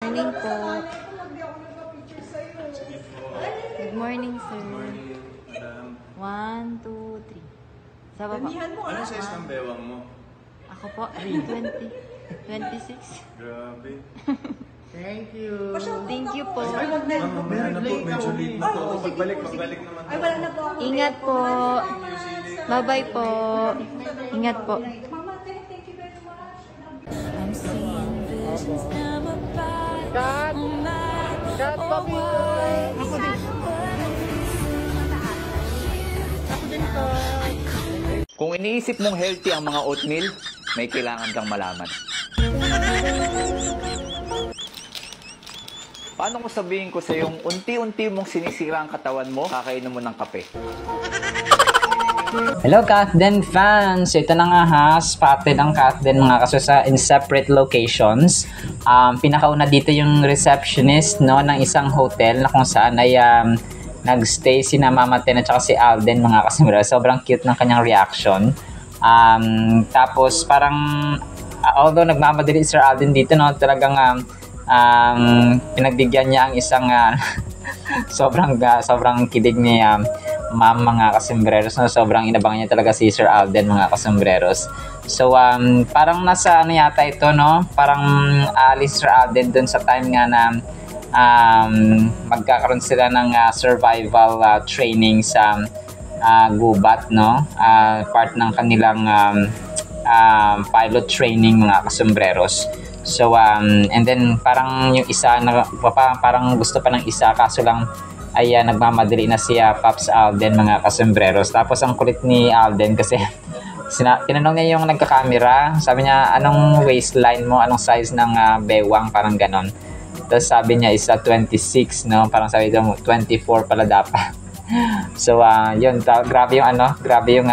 morning po. Good morning, sir. 1, 2, 3. Sa baba. Ano size ng bewang mo? Ako po, 20. 26. Grabe. Thank you. Thank you po. Meron na po, medyo late na po. Magbalik naman po. Ingat po. Bye-bye po. Ingat po. Cut! Cut, papi! Ako din. Ako din, cut. Kung iniisip mong healthy ang mga oatmeal, may kailangan kang malaman. Paano ko sabihin ko sa yung unti-unti mong sinisira ang katawan mo, kakainom mo ng kape? Hello Kathden fans! Ito na nga ha, spotted ang Kathden mga kasusa in separate locations. Pinakauna dito yung receptionist no, ng isang hotel na kung saan ay nagstay si Mama Ten at saka si Alden mga kasimura. Sobrang cute ng kanyang reaction. Tapos parang, although nagmamadali Sir Alden dito, no, talagang pinagbigyan niya ang isang sobrang kidig ni ma'am mga kasombreros, no? Sobrang inabangan niya talaga si Sir Alden mga kasombreros. So parang nasa ano yata ito, no? Parang alis Sir Alden dun sa time nga na magkakaroon sila ng survival training sa gubat, no? Part ng kanilang pilot training mga kasombreros. So and then parang yung isa parang gusto pa ng isa kaso lang ay nagmamadali na siya Pops Alden mga kasombreros. Tapos ang kulit ni Alden kasi tinanong niya yung nagka-camera, sabi niya anong waistline mo, anong size ng bewang, parang ganon. Tapos sabi niya isa 26, no, parang sabi niya 24 pala dapat. So yun, grabe yung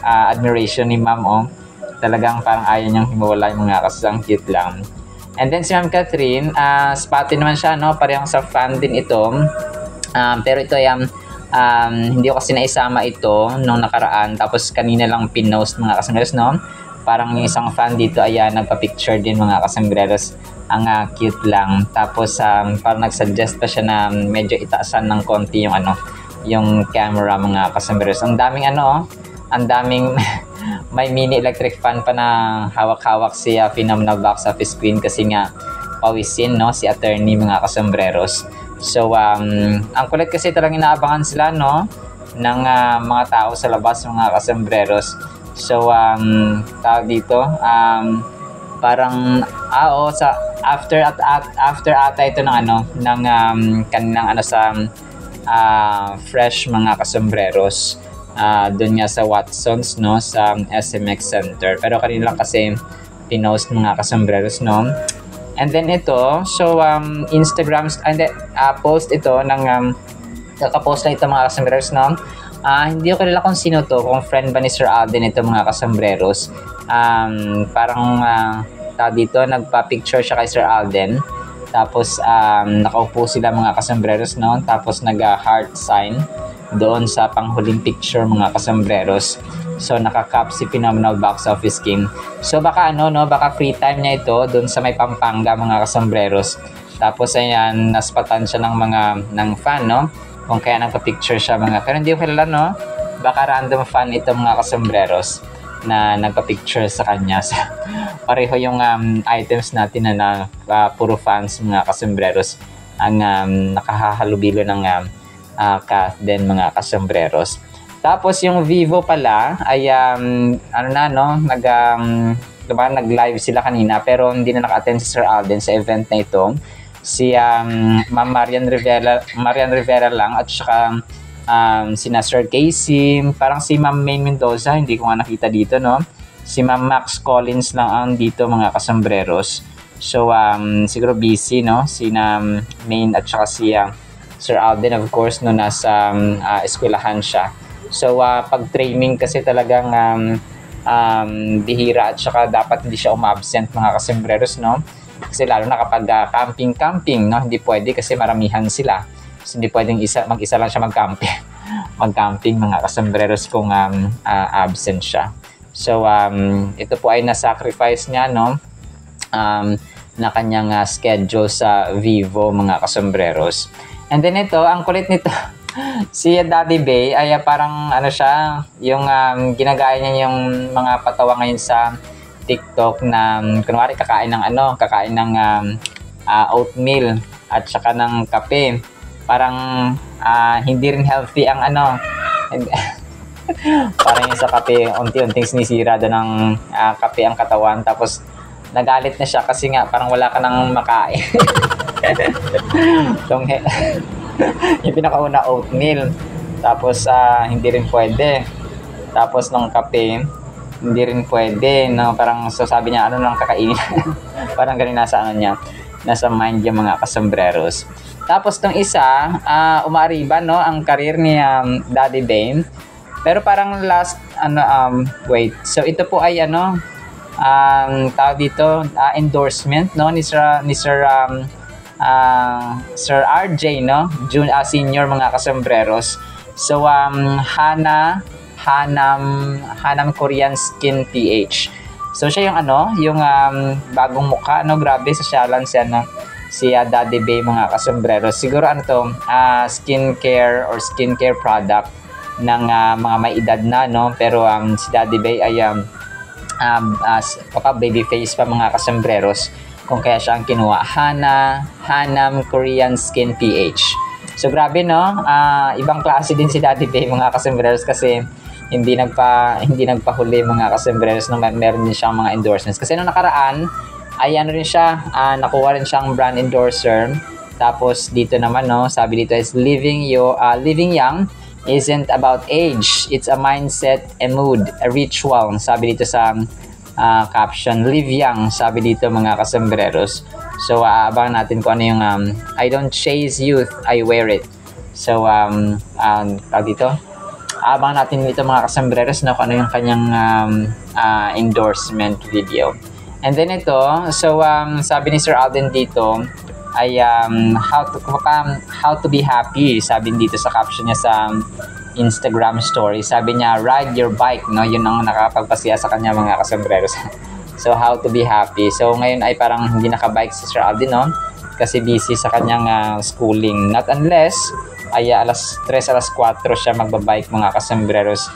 admiration ni ma'am, oh. Talagang parang ayaw niyang hiwalay mga kasang cute lang. And then si Ma'am Catherine, spotted naman siya, no, parang sa fan din ito. Pero ito hindi ko kasi naisama ito nung nakaraan. Tapos kanina lang pinost mga kasangreros, no? Parang yung isang fan dito ay nagpa-picture din mga kasangreros. Ang cute lang. Tapos parang nag-suggest pa siya na medyo itaasan ng konti yung camera mga kasangreros. Ang daming may mini electric fan pa na hawak-hawak si Phenomenal Box Office Queen kasi nga pawisin, no, si attorney mga kasombreros. So ang kulit kasi talagang inaabangan sila, no, ng mga tao sa labas mga kasombreros. So tawag dito parang sa after ata ito ng kanilang sa fresh mga kasombreros. Doon nga sa Watsons, no, sa SMX Center. Pero kanina lang kasi pinost mga kasombreros, no. And then ito, so Instagram post ito ng kakapost na ito mga kasombreros, no. Hindi ko kilala kung sino to, kung friend ba ni Sir Alden ito mga kasombreros. Parang dito nagpa-picture siya kay Sir Alden. Tapos nakaupo sila mga kasombreros, no. Tapos nag-heart sign doon sa panghuling picture mga kasombreros. So nakakap si Phenomenal Box Office King. So baka baka free time niya ito doon sa may Pampanga mga kasombreros. Tapos ayan, naspatan siya ng fan, no? Kung kaya nagpa-picture siya mga. Pero hindi ko kilala, no? Baka random fan ito mga kasombreros na nagpa-picture sa kanya. So, pareho yung items natin na puro fans mga kasombreros ang nakahahalubilo ng Kathden mga kasombreros. Tapos yung Vivo pala ay nag-live sila kanina pero hindi na naka-attend si Sir Alden sa event na ito. Si Ma'am Marian Rivera lang at saka sina Sir Casey, parang si Ma'am May Mendoza hindi ko nga nakita dito, no. Si Ma'am Max Collins lang ang dito mga kasombreros. So siguro busy, no, sina Main at saka si Sir Alden, of course, no, nasa eskwelahan siya. So pag training kasi talagang bihira at saka dapat hindi siya umabsent mga kasombreros, no? Kasi lalo na kapag camping, no? Hindi pwede kasi maramihan sila. So, hindi pwedeng mag-isa lang siya mag-camping mga kasombreros kung absent siya. So ito po ay na-sacrifice niya, no? na kanyang schedule sa Vivo, mga kasombreros. And then ito, ang kulit nito, si Daddy Bay ay parang ano siya, yung ginagaya niya yung mga patawa ngayon sa TikTok na kunwari kakain ng oatmeal at saka ng kape. Parang hindi rin healthy ang parang yung sa kape, unti-unting sinisira doon ng kape ang katawan. Tapos nagalit na siya kasi nga parang wala ka nang makain. Yung pinakauna oatmeal, tapos hindi rin pwede, tapos nung kape hindi rin pwede, no? Parang so sabi niya ano nang kakainin. Parang ganun nasa nasa mind yung mga kasombreros. Tapos tong isa umaariba, no, ang career ni Daddy Bane, pero parang last wait, so ito po ay tawag dito endorsement, no, ni Sir RJ, no? Senior, mga kasombreros. So Hanam Korean Skin PH. So siya yung yung bagong mukha, no? Grabe, sosyalan siya, no? Si Daddy Bay, mga kasombreros. Siguro skincare or skincare product ng mga may edad na, no? Pero si Daddy Bay ay baby face pa, mga kasombreros, kung kaya siya ang kinuha. Hanam Korean Skin PH. So grabe, no? Ibang klase din si Daddy Bay, mga kasombreros, kasi hindi nagpahuli, mga kasombreros, nung meron din siyang mga endorsements. Kasi nung nakaraan ay rin siya, nakuha rin siyang brand endorser. Tapos dito naman, no, sabi dito is living young isn't about age, it's a mindset, a mood, a ritual. Sabi dito sa caption, live young, sabi dito, mga kasombreros. So abangan natin kung ano yung I don't chase youth, I wear it. So dito abangan natin dito, mga kasombreros, na kung ano yung kanyang endorsement video. And then ito, so sabi ni Sir Alden dito ay how to be happy, sabi dito sa caption niya sa Instagram story. Sabi niya, ride your bike, no? Yun ang nakapagpasaya sa kanya, mga kasombreros. So how to be happy. So ngayon ay parang hindi nakabike si Sir Alden, no? Kasi busy sa kanyang schooling. Not unless ay alas 3, alas 4 siya magbabike, mga kasombreros.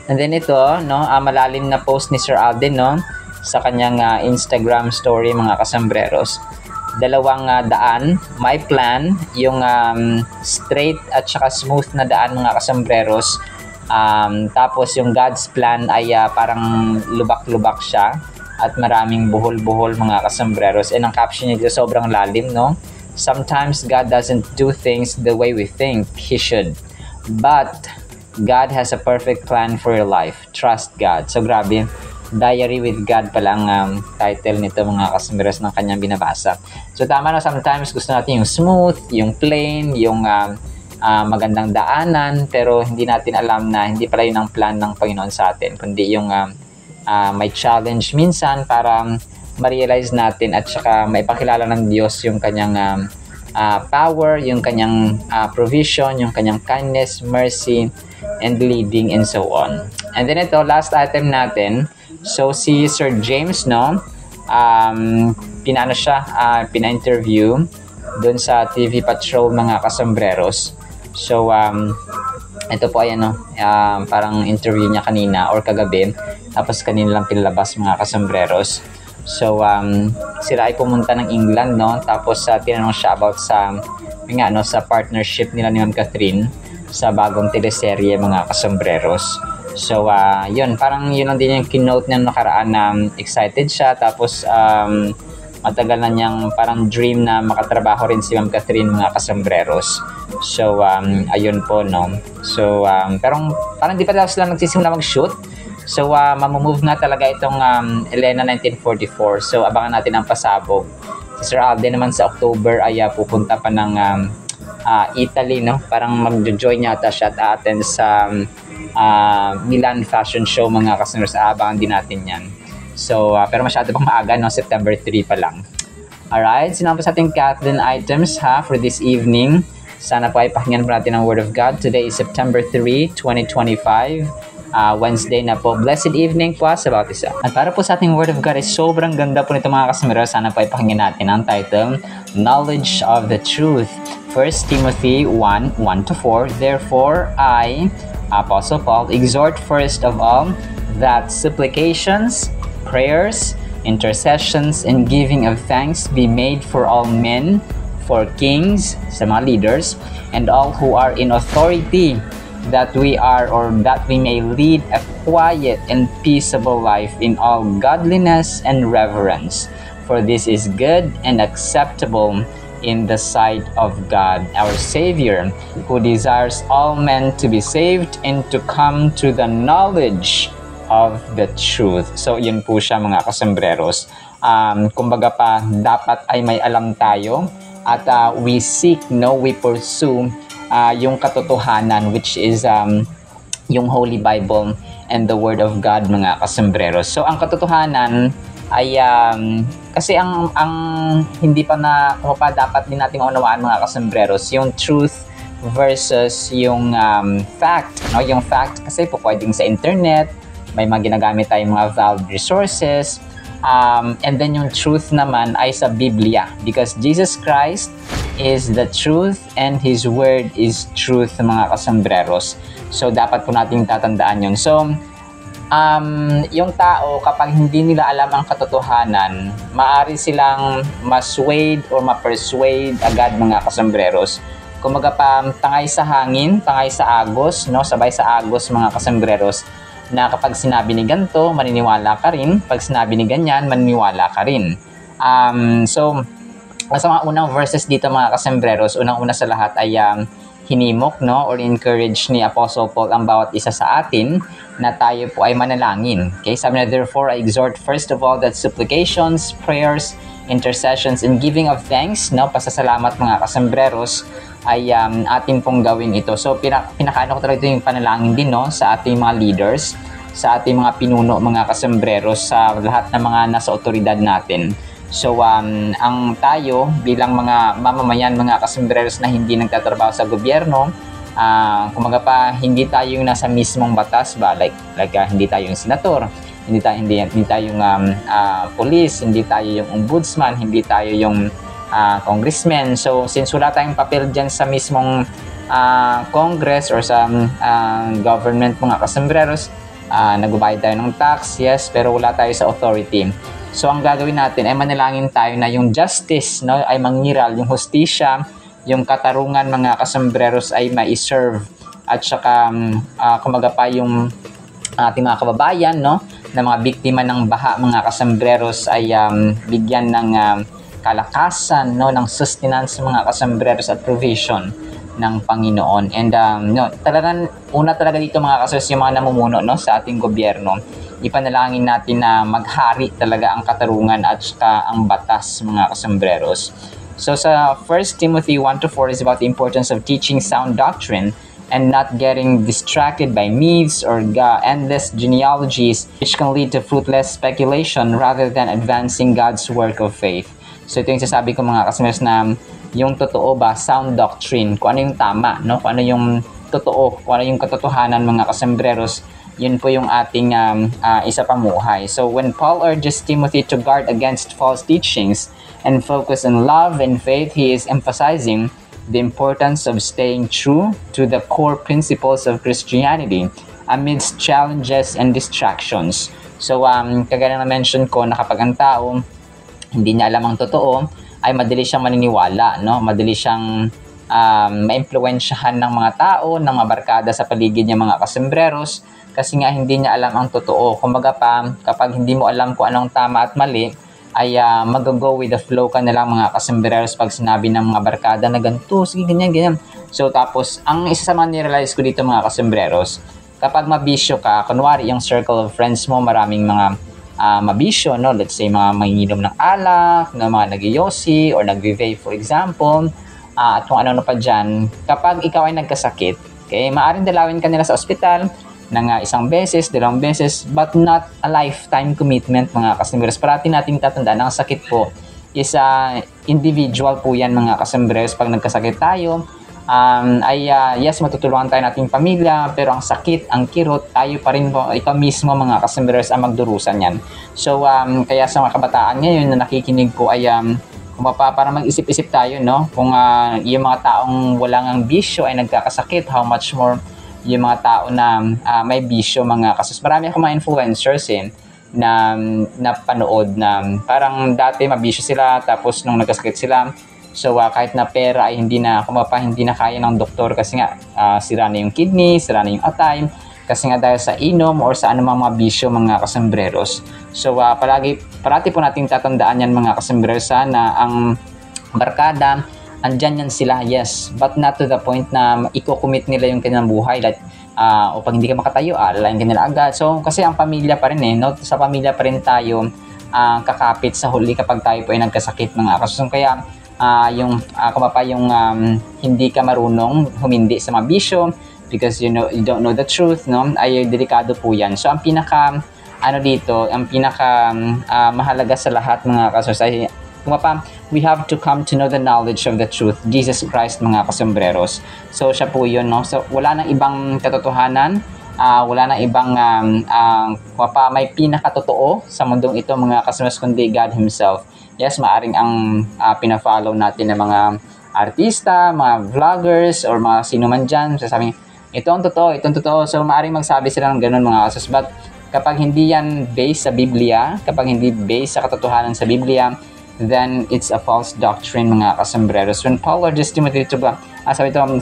And then ito, no, malalim na post ni Sir Alden, no, sa kanyang Instagram story, mga kasombreros. Dalawang daan, my plan, yung straight at saka smooth na daan, mga kasombreros. Tapos yung God's plan ay parang lubak-lubak siya at maraming buhol-buhol, mga kasombreros. And ang caption niya dito sobrang lalim, no? Sometimes God doesn't do things the way we think He should, but God has a perfect plan for your life. Trust God. So grabe, Diary with God pala ang title nito, mga kasombreros, ng kanyang binabasa. So tama na, sometimes gusto natin yung smooth, yung plain, yung magandang daanan, pero hindi natin alam na hindi pala yun ang plan ng Panginoon sa atin, kundi yung may challenge minsan para ma-realize natin at saka maipakilala ng Diyos yung kanyang power, yung kanyang provision, yung kanyang kindness, mercy, and leading, and so on. And then ito, last item natin. So si Sir James, no, pina-interview doon sa TV Patrol, mga kasombreros. So ito po ay parang interview niya kanina or kagabi, tapos kanina lang pinalabas, mga kasombreros. So sila ay pumunta ng England, no, tapos tinanong siya about sa partnership nila ni Ma'am Catherine sa bagong teleserye, mga kasombreros. So yun, parang yun lang din yung keynote niya nakaraan, na excited siya, tapos matagal na niyang parang dream na makatrabaho rin si Ma'am Catherine, mga kasombreros. So ayun po, no. So pero parang di pa daw sila nagsisimula mag-shoot. So mamumove nga talaga itong Elena 1944. So abangan natin ang pasabog. Si Sir Alden naman sa October ay pupunta pa ng Italy, no. Parang mag-join yata siya at attend sa Milan Fashion Show, mga kasombreros. Abangan din natin yan. So pero masyado pang maaga, no, September 3 pa lang. Alright, sinampas ating Kathleen items for this evening. Sana po ay pakinggan po natin ang Word of God. Today is September 3, 2025. Wednesday na po. Blessed evening po sa bawat isa. At para po sa ating Word of God ay sobrang ganda po nito mga kasumero. Sana po ipakinggan natin ang title, Knowledge of the Truth. 1 Timothy 1:1-4. Therefore, I, Apostle Paul, exhort first of all that supplications, prayers, intercessions, and giving of thanks be made for all men, for kings, sa mga leaders, and all who are in authority, that we may lead a quiet and peaceable life in all godliness and reverence. For this is good and acceptable in the sight of God, our Savior, who desires all men to be saved and to come to the knowledge of the truth. So, yun po siya mga kasembreros. Kumbaga pa, dapat ay may alam tayo at we pursue yung katotohanan, which is yung Holy Bible and the Word of God mga kasembreros. So ang katotohanan ay kasi ang hindi pa dapat din nating maunawaan mga kasembreros, yung truth versus yung fact, no? Yung fact kasi po pwedeng sa internet, may mga ginagamit tayong mga valid resources, and then yung truth naman ay sa Biblia, because Jesus Christ is the truth and His Word is truth mga kasembreros. So dapat po nating tatandaan yun. So yung tao kapag hindi nila alam ang katotohanan, maaari silang ma-swayed or ma-persuade agad mga kasembreros. Kumaga pa, tangay sa hangin, tangay sa agos, no? Sabay sa agos mga kasembreros, na kapag sinabi ni ganito, maniniwala ka rin. Pag sinabi ni ganyan, maniniwala ka rin. So, sa mga unang verses dito mga kasembreros, unang-una sa lahat ay hinimok, no, or encourage ni Apostle Paul ang bawat isa sa atin na tayo po ay manalangin. Okay? Sabi na, therefore, I exhort first of all that supplications, prayers, intercessions, and giving of thanks, no, pasasalamat mga kasembreros, ay atin pong gawin ito. So, pinakaano ko talaga ito yung panalangin din, no, sa ating mga leaders, sa ating mga pinuno, mga kasembreros, sa lahat ng mga nasa otoridad natin. So, ang tayo bilang mga mamamayan, mga kasembreros na hindi nagtatrabaho sa gobyerno, kumaga pa, hindi tayo yung nasa mismong batas ba? Like hindi tayo yung senator, hindi tayo yung police, hindi tayo yung ombudsman, hindi tayo yung congressman. So, since wala tayong papel dyan sa mismong Congress or sa government mga kasembreros, nagbabayad tayo ng tax, yes, pero wala tayo sa authority. So, ang gagawin natin ay manalangin tayo na yung justice, no, ay mangiral, yung hustisya, yung katarungan mga kasembreros ay ma-serve, at saka kumaga pa yung ating mga kababayan, no, na mga biktima ng baha mga kasembreros ay bigyan ng kalakasan, no, ng sustenance mga kasembreros at provision ng Panginoon. And no, talagang una talaga dito mga kasembreros yung mga namumuno, no, sa ating gobyerno. Ipanalangin natin na maghari talaga ang katarungan at saka ang batas mga kasembreros. So sa 1 Timothy 1-4 is about the importance of teaching sound doctrine and not getting distracted by myths or endless genealogies which can lead to fruitless speculation rather than advancing God's work of faith. So ito yung sasabi ko mga kasembreros na yung totoo ba, sound doctrine, kung ano yung tama, no? Kung ano yung totoo, kung ano yung katotohanan mga kasembreros, yun po yung ating isa pamuhay. So when Paul urges Timothy to guard against false teachings and focus on love and faith, he is emphasizing the importance of staying true to the core principles of Christianity amidst challenges and distractions. So kagaya na mention ko na kapag ang tao hindi niya alam ang totoo, ay madali siyang maniniwala, no? Madali siyang ma-impluwensyahan ng mga tao, ng mga barkada sa paligid niya mga kasembreros, kasi nga hindi niya alam ang totoo. Kumbaga pa, kapag hindi mo alam kung anong tama at mali, ay mag-go with the flow ka na lang mga kasembreros pag sinabi ng mga barkada na ganito, sige ganyan, ganyan. So tapos, ang isa sa mga nirealize ko dito mga kasembreros, kapag mabisyo ka, kunwari yung circle of friends mo, maraming mga mabisyo, no? Let's say mga manginginom ng alak, na mga nag-yosi or nag-vape for example, at kung ano pa dyan, kapag ikaw ay nagkasakit, okay, maaaring dalawin ka nila sa ospital ng isang beses, dalawang beses, but not a lifetime commitment mga kasembreros. Parati nating tatandaan, ang sakit po is individual po yan mga kasembreros. Pag nagkasakit tayo, yes, matutulungan tayo nating pamilya, pero ang sakit, ang kirot, tayo pa rin po, ikaw mismo mga kasembreros ang magdurusan yan. So, kaya sa mga kabataan ngayon na nakikinig po ay para mag-isip-isip tayo, no? Kung yung mga taong walang ang bisyo ay nagkakasakit, how much more yung mga tao na may bisyo, mga kasus. Marami akong mga influencers na napanood na parang dati mabisyo sila, tapos nung nagkasakit sila, so kahit na pera ay hindi na kaya ng doktor kasi nga sira na yung kidney, sira na yung atay, kasi nga dahil sa inom or sa anumang mga bisyo, mga kasembreros. So parati po nating tatandaan yan, mga kasembreros, na ang barkada, andyan yan sila, yes, but not to the point na i-commit nila yung kanilang buhay, like o pag hindi ka makatayo, alalayan ka nila agad. So kasi ang pamilya pa rin no? Sa pamilya pa rin tayo kakapit sa huli kapag tayo po ay nagkasakit, mga kasembreros. Kaya yung hindi ka marunong humindi sa mga bisyo because you don't know the truth, no, ay delikado po yan. So ang pinaka mahalaga sa lahat, mga kasos, ay we have to come to know the knowledge of the truth, Jesus Christ, mga kasembreros. So siya po yun, no? So wala nang ibang katotohanan, wala nang ibang may pinakatotoo sa mundong ito, mga kasembreros, kundi God Himself. Yes, maaring ang pina-follow natin ng mga artista, mga vloggers, or mga sino man dyan, sasabihin, ito ang totoo. So maaring magsabi sila ng ganun, mga kasos. But kapag hindi yan based sa Biblia, kapag hindi based sa katotohanan sa Biblia, then it's a false doctrine, mga kasembreros. When Paul urges Timothy to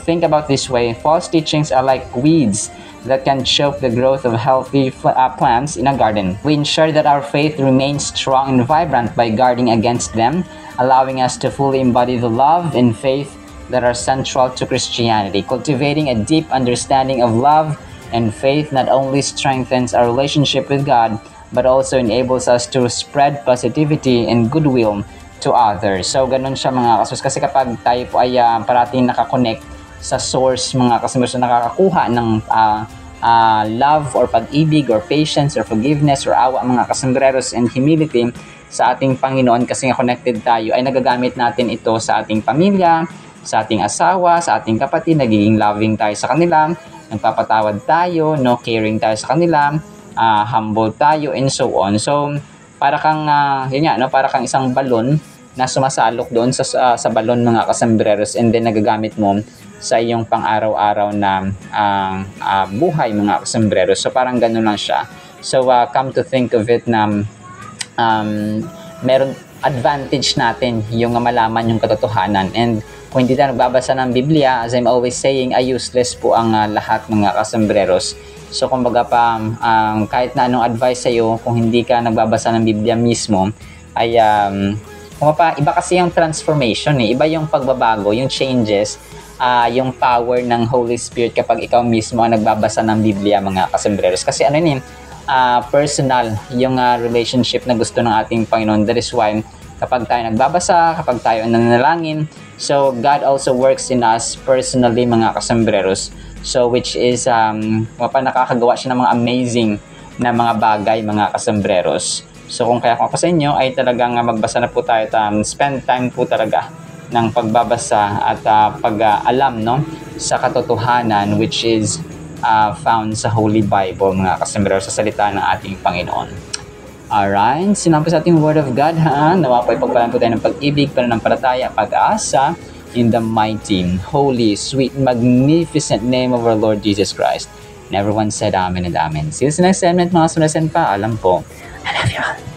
think about this way, false teachings are like weeds that can choke the growth of healthy plants in a garden. We ensure that our faith remains strong and vibrant by guarding against them, allowing us to fully embody the love and faith that are central to Christianity. Cultivating a deep understanding of love and faith not only strengthens our relationship with God, but also enables us to spread positivity and goodwill to others. So ganun siya, mga kasus. Kasi kapag tayo po ay parating nakakonect sa source, mga kasembreros, na nakakakuha ng love or pag-ibig or patience or forgiveness or awa, mga kasembreros, and humility sa ating Panginoon, kasi nga connected tayo, ay nagagamit natin ito sa ating pamilya, sa ating asawa, sa ating kapatid, nagiging loving tayo sa kanila, nagpapatawad tayo, no, caring tayo sa kanila, humble tayo, and so on. So para kang para kang isang balon na sumasalok doon sa balon, mga kasembreros, and then nagagamit mo sa iyong pang-araw-araw na buhay, mga kasembreros. So parang ganun lang siya. So come to think of it na meron advantage natin yung malaman yung katotohanan. And kung hindi tayo nagbabasa ng Biblia, as I'm always saying, ay useless po ang lahat, mga kasembreros. So kumbaga kahit na anong advice sa'yo, kung hindi ka nagbabasa ng Biblia mismo, ay iba kasi yung transformation, iba yung pagbabago, yung changes, yung power ng Holy Spirit kapag ikaw mismo ang nagbabasa ng Biblia, mga kasembreros. Kasi personal yung relationship na gusto ng ating Panginoon. That is why kapag tayo nagbabasa, kapag tayo nananalangin, so God also works in us personally, mga kasembreros. So which is nakakagawa siya ng mga amazing na mga bagay, mga kasembreros. So kung sa inyo ay talagang magbasa na po tayo, spend time po talaga ng pagbabasa at pag-alam sa katotohanan, which is found sa Holy Bible, mga kasembreros, sa salita ng ating Panginoon. Alright, sinampo sa ating Word of God, nawa po ipagpalan po tayo ng pag-ibig, pananampalataya, pag-asa, in the mighty, holy, sweet, magnificent name of our Lord Jesus Christ. And everyone said Amen and Amen. See you sa next segment, mga sunasan pa. Alam po, I love you all.